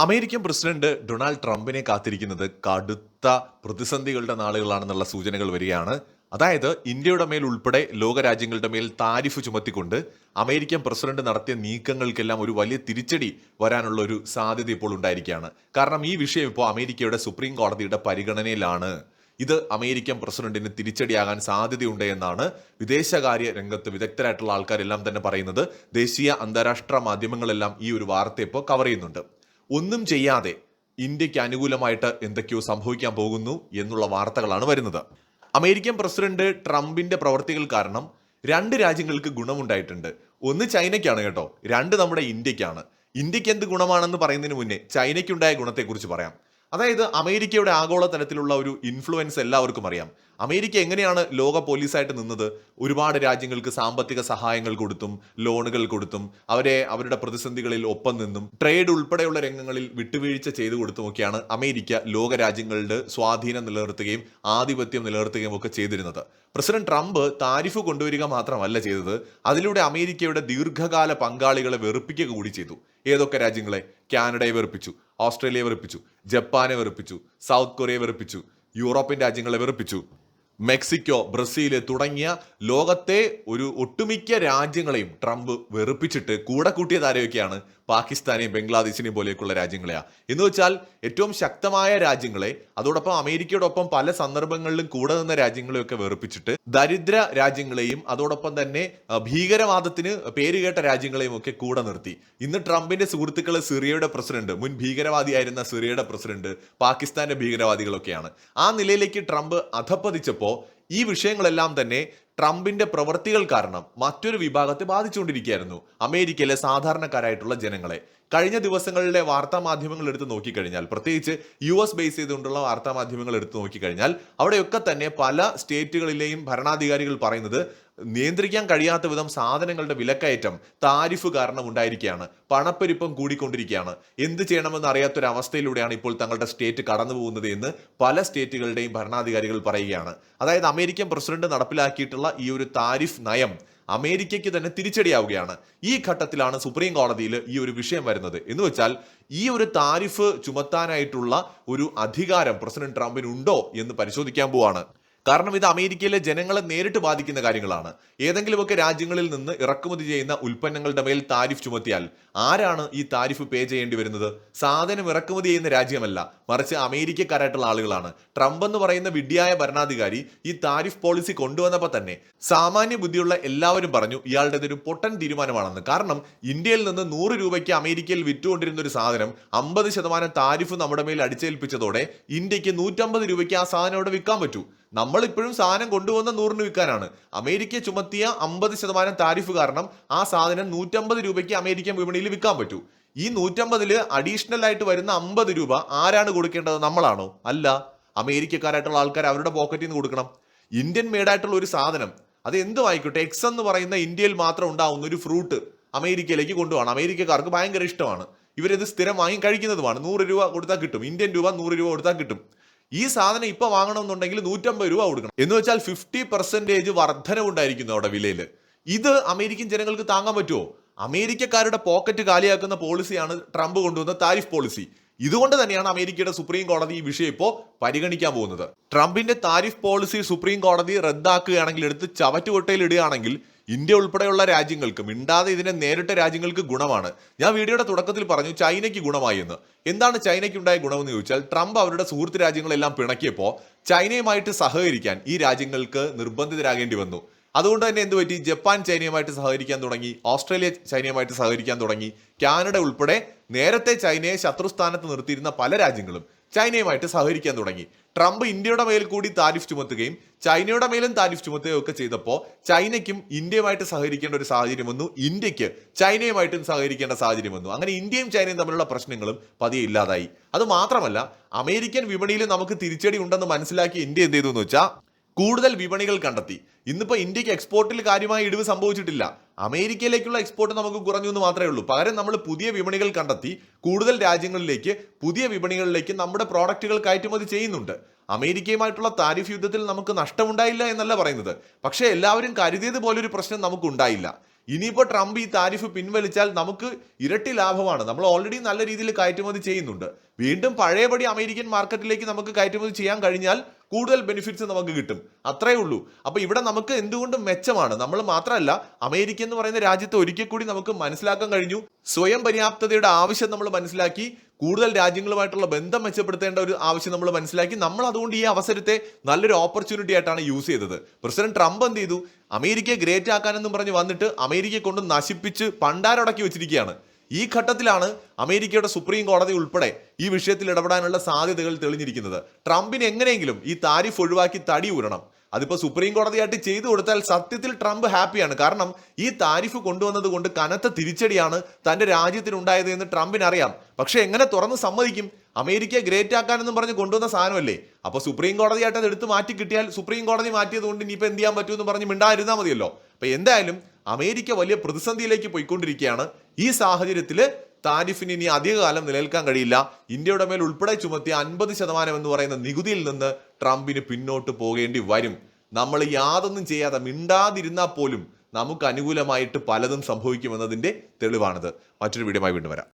American president Donald ട്രംപിനെ കാത്തിരിക്കുന്നത് കടുത്ത പ്രതിസന്ധികളുടെ നാളുകളാണെന്നുള്ള സൂചനകൾ വരികയാണ്. അതായത് ഇന്ത്യയുടെ മേൽ ഉൾപ്പെടെ ലോകരാജ്യങ്ങളുടെ മേൽ താരിഫ് ചുമത്തിക്കൊണ്ട് അമേരിക്കൻ പ്രസിഡന്റ് നടത്തിയ നീക്കങ്ങൾക്കെല്ലാം ഒരു വലിയ തിരിച്ചടി വരാനുള്ള ഒരു സാധ്യത ഇപ്പോൾ ഉണ്ടായിരിക്കുകയാണ്. കാരണം ഈ വിഷയം ഇപ്പോൾ അമേരിക്കയുടെ സുപ്രീം കോടതിയുടെ പരിഗണനയിലാണ്. ഇത് അമേരിക്കൻ പ്രസിഡന്റിന് തിരിച്ചടിയാകാൻ സാധ്യതയുണ്ട് എന്നാണ് വിദേശകാര്യ രംഗത്ത് വിദഗ്ധരായിട്ടുള്ള ആൾക്കാരെല്ലാം തന്നെ പറയുന്നത്. ദേശീയ അന്താരാഷ്ട്ര മാധ്യമങ്ങളെല്ലാം ഈ ഒരു വാർത്ത ഇപ്പോൾ കവർ ചെയ്യുന്നുണ്ട്. ഒന്നും ചെയ്യാതെ ഇന്ത്യക്ക് അനുകൂലമായിട്ട് എന്തൊക്കെയോ സംഭവിക്കാൻ പോകുന്നു എന്നുള്ള വാർത്തകളാണ് വരുന്നത്. അമേരിക്കൻ പ്രസിഡന്റ് ട്രംപിന്റെ പ്രവർത്തികൾ കാരണം രണ്ട് രാജ്യങ്ങൾക്ക് ഗുണമുണ്ടായിട്ടുണ്ട്. ഒന്ന് ചൈനയ്ക്കാണ് കേട്ടോ, രണ്ട് നമ്മുടെ ഇന്ത്യക്കാണ്. ഇന്ത്യക്ക് എന്ത് ഗുണമാണെന്ന് പറയുന്നതിന് മുന്നേ ചൈനയ്ക്കുണ്ടായ ഗുണത്തെക്കുറിച്ച് പറയാം. അതായത് അമേരിക്കയുടെ ആഗോള തലത്തിലുള്ള ഒരു ഇൻഫ്ലുവൻസ് എല്ലാവർക്കും അറിയാം. അമേരിക്ക എങ്ങനെയാണ് ലോക പോലീസായിട്ട് നിന്നത്? ഒരുപാട് രാജ്യങ്ങൾക്ക് സാമ്പത്തിക സഹായങ്ങൾ കൊടുത്തും ലോണുകൾ കൊടുത്തും അവരുടെ പ്രതിസന്ധികളിൽ ഒപ്പം നിന്നും ട്രേഡ് ഉൾപ്പെടെയുള്ള രംഗങ്ങളിൽ വിട്ടുവീഴ്ച ചെയ്തു കൊടുത്തുമൊക്കെയാണ് അമേരിക്ക ലോക രാജ്യങ്ങളുടെ സ്വാധീനം നിലനിർത്തുകയും ആധിപത്യം നിലനിർത്തുകയും ഒക്കെ ചെയ്തിരുന്നത്. പ്രസിഡന്റ് ട്രംപ് താരിഫ് കൊണ്ടുവരിക മാത്രമല്ല ചെയ്തത്, അതിലൂടെ അമേരിക്കയുടെ ദീർഘകാല പങ്കാളികളെ വെറുപ്പിക്കുക കൂടി ചെയ്തു. ഏതൊക്കെ രാജ്യങ്ങളെ? കാനഡയെ വെറുപ്പിച്ചു, ഓസ്ട്രേലിയയെ വെറുപ്പിച്ചു, ജപ്പാനെ വെറുപ്പിച്ചു, സൗത്ത് കൊറിയയെ വെറുപ്പിച്ചു, യൂറോപ്യൻ രാജ്യങ്ങളെ വെറുപ്പിച്ചു, മെക്സിക്കോ, ബ്രസീൽ തുടങ്ങിയ ലോകത്തെ ഒരു ഒട്ടുമിക്ക രാജ്യങ്ങളെയും ട്രംപ് വെറുപ്പിച്ചിട്ട് കൂടെ കൂട്ടിയത് ആരെയൊക്കെയാണ്? പാകിസ്ഥാനെയും ബംഗ്ലാദേശിനെയും പോലെയൊക്കെയുള്ള രാജ്യങ്ങളെയാ. എന്ന് വെച്ചാൽ ഏറ്റവും ശക്തമായ രാജ്യങ്ങളെ, അതോടൊപ്പം അമേരിക്കയോടൊപ്പം പല സന്ദർഭങ്ങളിലും കൂടെ നിന്ന രാജ്യങ്ങളെയൊക്കെ വെറുപ്പിച്ചിട്ട് ദരിദ്ര രാജ്യങ്ങളെയും അതോടൊപ്പം തന്നെ ഭീകരവാദത്തിന് പേരുകേട്ട രാജ്യങ്ങളെയും ഒക്കെ കൂടെ നിർത്തി. ഇന്ന് ട്രംപിന്റെ സുഹൃത്തുക്കൾ സിറിയയുടെ പ്രസിഡന്റ്, മുൻ ഭീകരവാദിയായിരുന്ന സിറിയയുടെ പ്രസിഡന്റ്, പാകിസ്ഥാന്റെ ഭീകരവാദികളൊക്കെയാണ്. ആ നിലയിലേക്ക് ട്രംപ് അധപ്പതിച്ചപ്പോൾ ഈ വിഷയങ്ങളെല്ലാം തന്നെ ട്രംപിന്റെ പ്രവൃത്തികൾ കാരണം മറ്റൊരു വിഭാഗത്തെ ബാധിച്ചുകൊണ്ടിരിക്കുകയായിരുന്നു, അമേരിക്കയിലെ സാധാരണക്കാരായിട്ടുള്ള ജനങ്ങളെ. കഴിഞ്ഞ ദിവസങ്ങളിലെ വാർത്താ മാധ്യമങ്ങൾ എടുത്ത് നോക്കിക്കഴിഞ്ഞാൽ, പ്രത്യേകിച്ച് US ബേസ് ചെയ്തുകൊണ്ടുള്ള വാർത്താ മാധ്യമങ്ങൾ എടുത്ത് നോക്കിക്കഴിഞ്ഞാൽ അവിടെയൊക്കെ തന്നെ പല സ്റ്റേറ്റുകളിലെയും ഭരണാധികാരികൾ പറയുന്നത് നിയന്ത്രിക്കാൻ കഴിയാത്ത വിധം സാധനങ്ങളുടെ വിലക്കയറ്റം താരിഫ് കാരണം ഉണ്ടായിരിക്കുകയാണ്, പണപ്പെരുപ്പം കൂടിക്കൊണ്ടിരിക്കുകയാണ്, എന്ത് ചെയ്യണമെന്ന് അറിയാത്തൊരവസ്ഥയിലൂടെയാണ് ഇപ്പോൾ തങ്ങളുടെ സ്റ്റേറ്റ് കടന്നു പോകുന്നത് എന്ന് പല സ്റ്റേറ്റുകളുടെയും ഭരണാധികാരികൾ പറയുകയാണ്. അതായത് അമേരിക്കൻ പ്രസിഡന്റ് നടപ്പിലാക്കിയിട്ടുള്ള ഈ ഒരു താരിഫ് നയം അമേരിക്കയ്ക്ക് തന്നെ തിരിച്ചടിയാവുകയാണ്. ഈ ഘട്ടത്തിലാണ് സുപ്രീം കോടതിയിൽ ഈ ഒരു വിഷയം വരുന്നത്. എന്ന് വെച്ചാൽ ഈ ഒരു താരിഫ് ചുമത്താനായിട്ടുള്ള ഒരു അധികാരം പ്രസിഡന്റ് ട്രംപിന് ഉണ്ടോ എന്ന് പരിശോധിക്കാൻ പോവാണ്. കാരണം ഇത് അമേരിക്കയിലെ ജനങ്ങളെ നേരിട്ട് ബാധിക്കുന്ന കാര്യങ്ങളാണ്. ഏതെങ്കിലുമൊക്കെ രാജ്യങ്ങളിൽ നിന്ന് ഇറക്കുമതി ചെയ്യുന്ന ഉൽപ്പന്നങ്ങളുടെ മേൽ താരിഫ് ചുമത്തിയാൽ ആരാണ് ഈ താരിഫ് പേ ചെയ്യേണ്ടി വരുന്നത്? സാധനം ഇറക്കുമതി ചെയ്യുന്ന രാജ്യമല്ല, മറിച്ച് അമേരിക്കക്കാരായിട്ടുള്ള ആളുകളാണ്. ട്രംപ് എന്ന് പറയുന്ന വിഡ്ഢിയായ ഭരണാധികാരി ഈ താരിഫ് പോളിസി കൊണ്ടുവന്നപ്പോൾ തന്നെ സാമാന്യ ബുദ്ധിയുള്ള എല്ലാവരും പറഞ്ഞു ഇയാളുടേത് ഒരു പൊട്ടൻ തീരുമാനമാണെന്ന്. കാരണം ഇന്ത്യയിൽ നിന്ന് 100 രൂപയ്ക്ക് അമേരിക്കയിൽ വിറ്റുകൊണ്ടിരുന്ന ഒരു സാധനം 50% താരിഫ് നമ്മുടെ മേൽ അടിച്ചേൽപ്പിച്ചതോടെ ഇന്ത്യക്ക് 150 രൂപയ്ക്ക് ആ സാധനം അവിടെ വിൽക്കാൻ പറ്റൂ. നമ്മൾ ഇപ്പോഴും സാധനം കൊണ്ടുവന്ന 100 വിൽക്കാനാണ്. അമേരിക്ക ചുമത്തിയ 50% താരിഫ് കാരണം ആ സാധനം 150 രൂപയ്ക്ക് അമേരിക്കൻ വിപണിയിൽ വിൽക്കാൻ പറ്റൂ. ഈ 150 അഡീഷണൽ ആയിട്ട് വരുന്ന 50 രൂപ ആരാണ് കൊടുക്കേണ്ടത്? നമ്മളാണോ? അല്ല, അമേരിക്കക്കാരായിട്ടുള്ള ആൾക്കാർ അവരുടെ പോക്കറ്റിൽ നിന്ന് കൊടുക്കണം. ഇന്ത്യൻ മെയ്ഡായിട്ടുള്ള ഒരു സാധനം, അത് എന്തും ആയിക്കോട്ടെ, എക്സ് എന്ന് പറയുന്ന ഇന്ത്യയിൽ മാത്രം ഉണ്ടാവുന്ന ഒരു ഫ്രൂട്ട് അമേരിക്കയിലേക്ക് കൊണ്ടുപോകണം. അമേരിക്കക്കാർക്ക് ഭയങ്കര ഇഷ്ടമാണ്, ഇവരിത് സ്ഥിരമായി കഴിക്കുന്നതുമാണ്. 100 രൂപ കൊടുത്താൽ കിട്ടും, ഇന്ത്യൻ രൂപ 100 രൂപ കൊടുത്താൽ കിട്ടും. ഈ സാധനം ഇപ്പൊ വാങ്ങണമെന്നുണ്ടെങ്കിൽ 150 രൂപ കൊടുക്കണം. എന്ന് വെച്ചാൽ 50% വർധനവുണ്ടായിരിക്കുന്നു അവിടെ വിലയിൽ. ഇത് അമേരിക്കൻ ജനങ്ങൾക്ക് താങ്ങാൻ പറ്റുമോ? അമേരിക്കക്കാരുടെ പോക്കറ്റ് കാലിയാക്കുന്ന പോളിസിയാണ് ട്രംപ് കൊണ്ടുവന്ന താരിഫ് പോളിസി. ഇതുകൊണ്ട് തന്നെയാണ് അമേരിക്കയുടെ സുപ്രീം കോടതി ഈ വിഷയം ഇപ്പോൾ പരിഗണിക്കാൻ പോകുന്നത്. ട്രംപിന്റെ താരിഫ് പോളിസി സുപ്രീം കോടതി റദ്ദാക്കുകയാണെങ്കിൽ, എടുത്ത് ചവറ്റുകൊട്ടയിൽ ഇടുകയാണെങ്കിൽ ഇന്ത്യ ഉൾപ്പെടെയുള്ള രാജ്യങ്ങൾക്ക്, മിണ്ടാതെ ഇതിനെ നേരിട്ട രാജ്യങ്ങൾക്ക് ഗുണമാണ്. ഞാൻ വീഡിയോയുടെ തുടക്കത്തിൽ പറഞ്ഞു ചൈനയ്ക്ക് ഗുണമായി എന്ന്. എന്താണ് ചൈനയ്ക്കുണ്ടായ ഗുണമെന്ന് ചോദിച്ചാൽ, ട്രംപ് അവരുടെ സുഹൃത്ത് രാജ്യങ്ങളെല്ലാം പിണക്കിയപ്പോൾ ചൈനയുമായിട്ട് സഹകരിക്കാൻ ഈ രാജ്യങ്ങൾക്ക് നിർബന്ധിതരാകേണ്ടി വന്നു. അതുകൊണ്ട് തന്നെ എന്ത് പറ്റി? ജപ്പാൻ ചൈനയുമായിട്ട് സഹകരിക്കാൻ തുടങ്ങി, ഓസ്ട്രേലിയ ചൈനയുമായിട്ട് സഹകരിക്കാൻ തുടങ്ങി, കാനഡ ഉൾപ്പെടെ നേരത്തെ ചൈനയെ ശത്രുസ്ഥാനത്ത് നിർത്തിയിരുന്ന പല രാജ്യങ്ങളും ചൈനയുമായിട്ട് സഹകരിക്കാൻ തുടങ്ങി. ട്രംപ് ഇന്ത്യയുടെ മേൽ കൂടി താരിഫ് ചുമത്തുകയും ചൈനയുടെ മേലും താരിഫ് ചുമത്തുകയും ഒക്കെ ചെയ്തപ്പോൾ ചൈനയ്ക്കും ഇന്ത്യയുമായിട്ട് സഹകരിക്കേണ്ട ഒരു സാഹചര്യം വന്നു, ഇന്ത്യക്ക് ചൈനയുമായിട്ടും സഹകരിക്കേണ്ട സാഹചര്യം വന്നു. അങ്ങനെ ഇന്ത്യയും ചൈനയും തമ്മിലുള്ള പ്രശ്നങ്ങളും പതിയെ ഇല്ലാതായി. അത് മാത്രമല്ല, അമേരിക്കൻ വിപണിയിൽ നമുക്ക് തിരിച്ചടി ഉണ്ടെന്ന് മനസ്സിലാക്കി ഇന്ത്യ എന്ത് ചെയ്തു എന്ന് വെച്ചാൽ കൂടുതൽ വിപണികൾ കണ്ടെത്തി. ഇന്നിപ്പോൾ ഇന്ത്യക്ക് എക്സ്പോർട്ടിൽ കാര്യമായ ഇടിവ് സംഭവിച്ചിട്ടില്ല, അമേരിക്കയിലേക്കുള്ള എക്സ്പോർട്ട് നമുക്ക് കുറഞ്ഞു എന്ന് മാത്രമേ ഉള്ളൂ. പകരം നമ്മൾ പുതിയ വിപണികൾ കണ്ടെത്തി കൂടുതൽ രാജ്യങ്ങളിലേക്ക്, പുതിയ വിപണികളിലേക്ക് നമ്മുടെ പ്രോഡക്റ്റുകൾ കയറ്റുമതി ചെയ്യുന്നുണ്ട്. അമേരിക്കയുമായിട്ടുള്ള താരിഫ് യുദ്ധത്തിൽ നമുക്ക് നഷ്ടമുണ്ടായില്ല എന്നല്ല പറയുന്നത്, പക്ഷേ എല്ലാവരും കരുതിയത് പോലൊരു പ്രശ്നം നമുക്കുണ്ടായില്ല. ഇനിയിപ്പോൾ ട്രംപ് ഈ താരിഫ് പിൻവലിച്ചാൽ നമുക്ക് ഇരട്ടി ലാഭമാണ്. നമ്മൾ ഓൾറെഡി നല്ല രീതിയിൽ കയറ്റുമതി ചെയ്യുന്നുണ്ട്. വീണ്ടും പഴയപടി അമേരിക്കൻ മാർക്കറ്റിലേക്ക് നമുക്ക് കയറ്റുമതി ചെയ്യാൻ കഴിഞ്ഞാൽ കൂടുതൽ ബെനിഫിറ്റ്സ് നമുക്ക് കിട്ടും. അത്രേ ഉള്ളൂ. അപ്പൊ ഇവിടെ നമുക്ക് എന്തുകൊണ്ടും മെച്ചമാണ്. നമ്മൾ മാത്രമല്ല, അമേരിക്ക എന്ന് പറയുന്ന രാജ്യത്തെ ഒരിക്കൽ കൂടി നമുക്ക് മനസ്സിലാക്കാൻ കഴിഞ്ഞു. സ്വയം പര്യാപ്തതയുടെ ആവശ്യം നമ്മൾ മനസ്സിലാക്കി, കൂടുതൽ രാജ്യങ്ങളുമായിട്ടുള്ള ബന്ധം മെച്ചപ്പെടുത്തേണ്ട ഒരു ആവശ്യം നമ്മൾ മനസ്സിലാക്കി. നമ്മൾ അതുകൊണ്ട് ഈ അവസരത്തെ നല്ലൊരു ഓപ്പർച്യൂണിറ്റി ആയിട്ടാണ് യൂസ് ചെയ്തത്. പ്രസിഡന്റ് ട്രംപ് എന്ത് ചെയ്തു? അമേരിക്കയെ ഗ്രേറ്റ് ആക്കാനെന്നും പറഞ്ഞ് വന്നിട്ട് അമേരിക്കയെ കൊണ്ട് നശിപ്പിച്ച് പണ്ടാരടക്കി വെച്ചിരിക്കുകയാണ്. ഈ ഘട്ടത്തിലാണ് അമേരിക്കയുടെ സുപ്രീം കോടതി ഉൾപ്പെടെ ഈ വിഷയത്തിൽ ഇടപെടാനുള്ള സാധ്യതകൾ തെളിഞ്ഞിരിക്കുന്നത്. ട്രംപിന് എങ്ങനെയെങ്കിലും ഈ താരിഫ് ഒഴിവാക്കി തടി ഊരണം. അതിപ്പോ സുപ്രീം കോടതിയായിട്ട് ചെയ്തു കൊടുത്താൽ സത്യത്തിൽ ട്രംപ് ഹാപ്പിയാണ്. കാരണം ഈ താരിഫ് കൊണ്ടുവന്നത് കൊണ്ട് കനത്ത തിരിച്ചടിയാണ് തന്റെ രാജ്യത്തിനുണ്ടായത് എന്ന് ട്രംപിന് അറിയാം. പക്ഷെ എങ്ങനെ തുറന്ന് സമ്മതിക്കും? അമേരിക്കയെ ഗ്രേറ്റ് ആക്കാനെന്നും പറഞ്ഞ് കൊണ്ടുവന്ന സാധനമല്ലേ. അപ്പൊ സുപ്രീം കോടതിയായിട്ട് അത് എടുത്ത് മാറ്റി കിട്ടിയാൽ സുപ്രീം കോടതി മാറ്റിയത് കൊണ്ട് ഇനിയിപ്പോ എന്ത് ചെയ്യാൻ പറ്റുമെന്ന് പറഞ്ഞ് മിണ്ടായിരുന്നാൽ മതിയല്ലോ. അപ്പൊ എന്തായാലും അമേരിക്ക വലിയ പ്രതിസന്ധിയിലേക്ക് പോയിക്കൊണ്ടിരിക്കുകയാണ്. ഈ സാഹചര്യത്തിൽ താരിഫിന് ഇനി അധികകാലം നിലനിൽക്കാൻ കഴിയില്ല. ഇന്ത്യയുടെ മേൽ ഉൾപ്പെടെ ചുമത്തിയ 50% എന്ന് പറയുന്ന നികുതിയിൽ നിന്ന് ട്രംപിന് പിന്നോട്ട് പോകേണ്ടി വരും. നമ്മൾ യാതൊന്നും ചെയ്യാതെ മിണ്ടാതിരുന്നാൽ പോലും നമുക്ക് അനുകൂലമായിട്ട് പലതും സംഭവിക്കുമെന്നതിന്റെ തെളിവാണിത്. മറ്റൊരു വീഡിയോയുമായി വീണ്ടും വരാം.